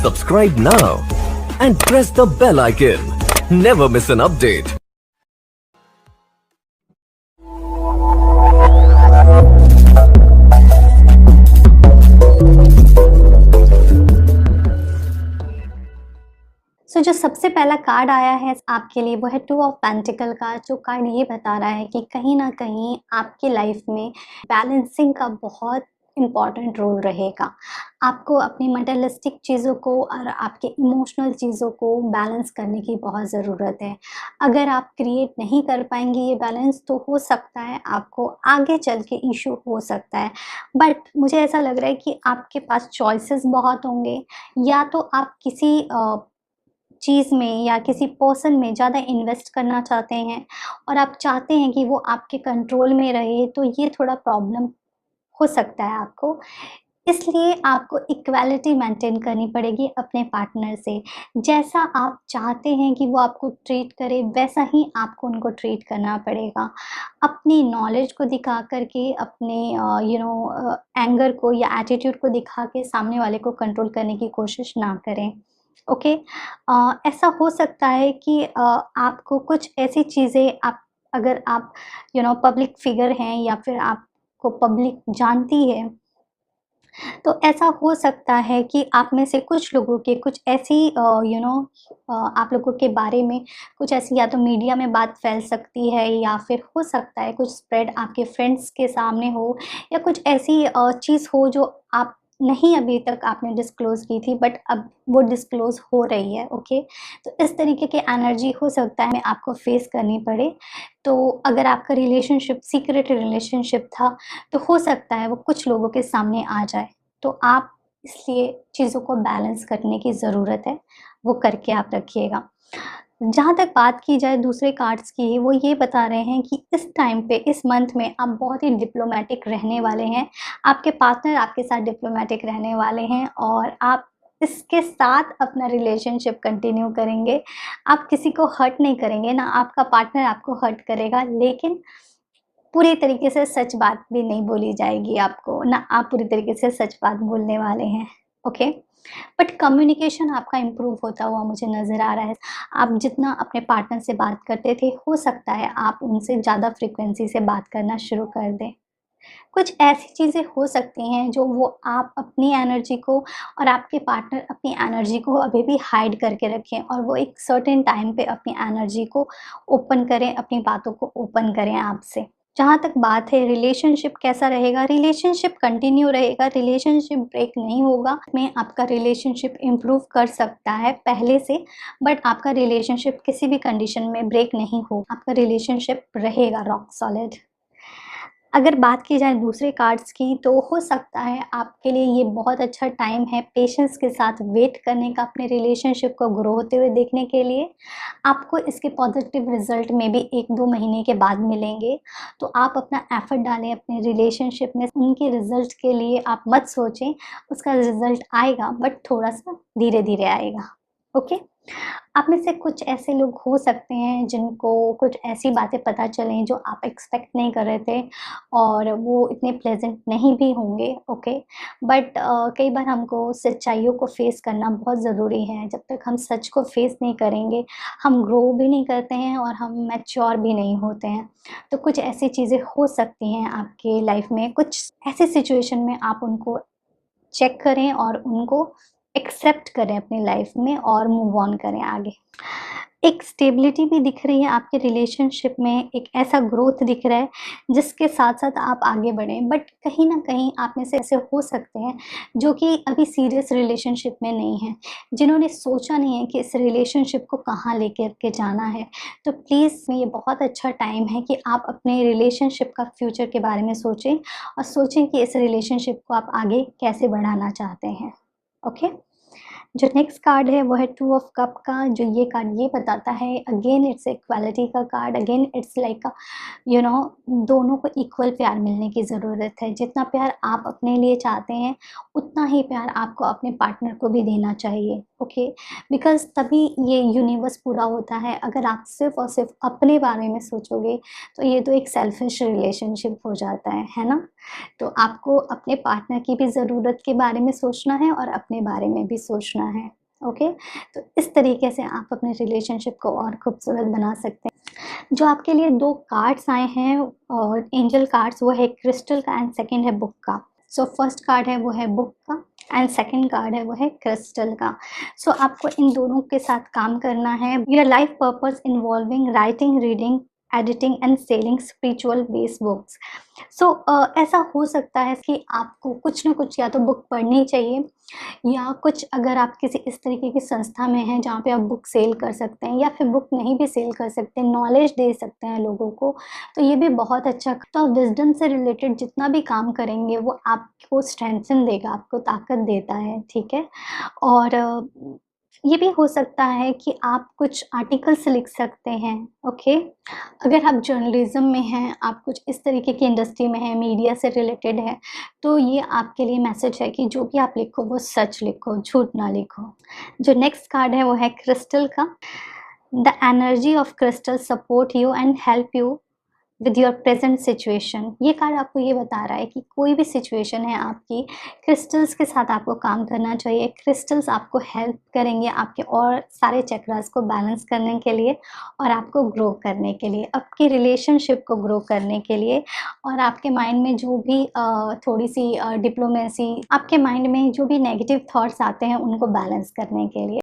Subscribe now and press the bell icon. Never miss an update. जो सबसे पहला card आया है आपके लिए वो है 2 ऑफ पेंटिकल का, जो कार्ड ये बता रहा है कि कहीं न कहीं आपकी लाइफ में बैलेंसिंग का बहुत इम्पॉर्टेंट रोल रहेगा। आपको अपनी मटेरियलिस्टिक चीज़ों को और आपके इमोशनल चीज़ों को बैलेंस करने की बहुत ज़रूरत है। अगर आप क्रिएट नहीं कर पाएँगे ये बैलेंस, तो हो सकता है आपको आगे चल के इश्यू हो सकता है। बट मुझे ऐसा लग रहा है कि आपके पास चॉइसेस बहुत होंगे, या तो आप किसी चीज़ में या किसी पर्सन में ज़्यादा इन्वेस्ट करना चाहते हैं और आप चाहते हैं कि वो आपके कंट्रोल में रहे, तो ये थोड़ा प्रॉब्लम हो सकता है आपको। इसलिए आपको इक्वालिटी मेंटेन करनी पड़ेगी अपने पार्टनर से। जैसा आप चाहते हैं कि वो आपको ट्रीट करे, वैसा ही आपको उनको ट्रीट करना पड़ेगा। अपनी नॉलेज को दिखा कर के, अपने एंगर को या एटीट्यूड को दिखा के सामने वाले को कंट्रोल करने की कोशिश ना करें। ओके। ऐसा हो सकता है कि आपको कुछ ऐसी चीज़ें, आप अगर आप पब्लिक फिगर हैं या फिर आपको पब्लिक जानती है, तो ऐसा हो सकता है कि आप में से कुछ लोगों के कुछ ऐसी आप लोगों के बारे में कुछ ऐसी, या तो मीडिया में बात फैल सकती है, या फिर हो सकता है कुछ स्प्रेड आपके फ्रेंड्स के सामने हो, या कुछ ऐसी चीज़ हो जो आप नहीं अभी तक आपने डिस्क्लोज़ की थी, बट अब वो डिस्क्लोज़ हो रही है। ओके। तो इस तरीके की एनर्जी हो सकता है आपको फेस करनी पड़े। तो अगर आपका रिलेशनशिप सीक्रेट रिलेशनशिप था, तो हो सकता है वो कुछ लोगों के सामने आ जाए। तो आप इसलिए चीज़ों को बैलेंस करने की ज़रूरत है, वो करके आप रखिएगा। जहाँ तक बात की जाए दूसरे कार्ड्स की, वो ये बता रहे हैं कि इस टाइम पे, इस मंथ में आप बहुत ही डिप्लोमैटिक रहने वाले हैं। आपके पार्टनर आपके साथ डिप्लोमैटिक रहने वाले हैं और आप इसके साथ अपना रिलेशनशिप कंटिन्यू करेंगे। आप किसी को हर्ट नहीं करेंगे, ना आपका पार्टनर आपको हर्ट करेगा, लेकिन पूरी तरीके से सच बात भी नहीं बोली जाएगी आपको, ना आप पूरी तरीके से सच बात बोलने वाले हैं। ओके। बट कम्युनिकेशन आपका इम्प्रूव होता हुआ मुझे नज़र आ रहा है। आप जितना अपने पार्टनर से बात करते थे, हो सकता है आप उनसे ज़्यादा फ्रीक्वेंसी से बात करना शुरू कर दें। कुछ ऐसी चीज़ें हो सकती हैं जो वो आप अपनी एनर्जी को और आपके पार्टनर अपनी एनर्जी को अभी भी हाइड करके रखें, और वो एक सर्टेन टाइम पे अपनी एनर्जी को ओपन करें, अपनी बातों को ओपन करें आपसे। जहाँ तक बात है रिलेशनशिप कैसा रहेगा, रिलेशनशिप कंटिन्यू रहेगा, रिलेशनशिप ब्रेक नहीं होगा। में आपका रिलेशनशिप इम्प्रूव कर सकता है पहले से, बट आपका रिलेशनशिप किसी भी कंडीशन में ब्रेक नहीं हो, आपका रिलेशनशिप रहेगा रॉक सॉलिड। अगर बात की जाए दूसरे कार्ड्स की, तो हो सकता है आपके लिए ये बहुत अच्छा टाइम है पेशेंस के साथ वेट करने का, अपने रिलेशनशिप को ग्रो होते हुए देखने के लिए। आपको इसके पॉजिटिव रिजल्ट में भी 1-2 महीने के बाद मिलेंगे। तो आप अपना एफर्ट डालें अपने रिलेशनशिप में, उनके रिजल्ट के लिए आप मत सोचें, उसका रिजल्ट आएगा बट थोड़ा-सा धीरे-धीरे आएगा। ओके? आप में से कुछ ऐसे लोग हो सकते हैं जिनको कुछ ऐसी बातें पता चलें जो आप एक्सपेक्ट नहीं कर रहे थे, और वो इतने प्लेजेंट नहीं भी होंगे। ओके। बट कई बार हमको सच्चाइयों को फेस करना बहुत ज़रूरी है। जब तक हम सच को फेस नहीं करेंगे, हम ग्रो भी नहीं करते हैं और हम मैच्योर भी नहीं होते हैं। तो कुछ ऐसी चीज़ें हो सकती हैं आपके लाइफ में, कुछ ऐसी सिचुएशन में आप उनको चेक करें और उनको एक्सेप्ट करें अपनी लाइफ में और मूव ऑन करें आगे। एक स्टेबिलिटी भी दिख रही है आपके रिलेशनशिप में, एक ऐसा ग्रोथ दिख रहा है जिसके साथ-साथ आप आगे बढ़ें। बट कहीं न कहीं आप में से ऐसे हो सकते हैं जो कि अभी सीरियस रिलेशनशिप में नहीं हैं, जिन्होंने सोचा नहीं है कि इस रिलेशनशिप को कहाँ लेकर के जाना है। तो प्लीज़ ये बहुत अच्छा टाइम है कि आप अपने रिलेशनशिप का फ्यूचर के बारे में सोचें, और सोचें कि इस रिलेशनशिप को आप आगे कैसे बढ़ाना चाहते हैं। ओके। जो नेक्स्ट कार्ड है वो है 2 ऑफ कप का। जो ये कार्ड ये बताता है, अगेन इट्स इक्वालिटी का card. Again it's like you know दोनों को इक्वल प्यार मिलने की ज़रूरत है। जितना प्यार आप अपने लिए चाहते हैं, उतना ही प्यार आपको अपने पार्टनर को भी देना चाहिए। ओके। बिकॉज़ तभी ये यूनिवर्स पूरा होता है। अगर आप सिर्फ़ और सिर्फ अपने बारे में सोचोगे, तो ये तो एक सेल्फिश रिलेशनशिप हो जाता है ना? तो आपको अपने पार्टनर की भी ज़रूरत के बारे में सोचना है और अपने बारे में भी सोचना करना है। ओके, तो इस तरीके से आप अपने रिलेशनशिप को और खूबसूरत बना सकते हैं। जो आपके लिए 2 कार्ड्स आए हैं और एंजल कार्ड्स, वो है क्रिस्टल का एंड सेकंड है बुक का। सो फर्स्ट कार्ड है वो है बुक का एंड सेकंड कार्ड है वो है क्रिस्टल का। सो आपको इन दोनों के साथ काम करना है। Your life purpose involving writing, reading, editing and selling spiritual based books. So ऐसा हो सकता है कि आपको कुछ ना कुछ या तो बुक पढ़नी चाहिए, या कुछ अगर आप किसी इस तरीके की संस्था में हैं जहाँ पे आप बुक सेल कर सकते हैं, या फिर बुक नहीं भी सेल कर सकते, नॉलेज दे सकते हैं लोगों को, तो ये भी बहुत अच्छा। तो आप विज़डम से रिलेटेड जितना भी काम करेंगे वो आपको स्ट्रेंथन देगा, आपको ताकत देता है, ठीक है? और ये भी हो सकता है कि आप कुछ आर्टिकल्स लिख सकते हैं, ओके? अगर आप जर्नलिज़्म में हैं, आप कुछ इस तरीके की इंडस्ट्री में हैं, मीडिया से रिलेटेड है, तो ये आपके लिए मैसेज है कि जो भी आप लिखो वो सच लिखो, झूठ ना लिखो। जो नेक्स्ट कार्ड है वो है क्रिस्टल का। The energy of crystal support you and help you with your present situation. ये कार्ड आपको ये बता रहा है कि कोई भी सिचुएशन है आपकी, क्रिस्टल्स के साथ आपको काम करना चाहिए। क्रिस्टल्स आपको हेल्प करेंगे आपके और सारे चक्रास को बैलेंस करने के लिए और आपको ग्रो करने के लिए, आपकी रिलेशनशिप को ग्रो करने के लिए, और आपके माइंड में जो भी थोड़ी सी डिप्लोमेसी, आपके माइंड में जो भी नेगेटिव थॉट्स आते हैं उनको बैलेंस करने के लिए।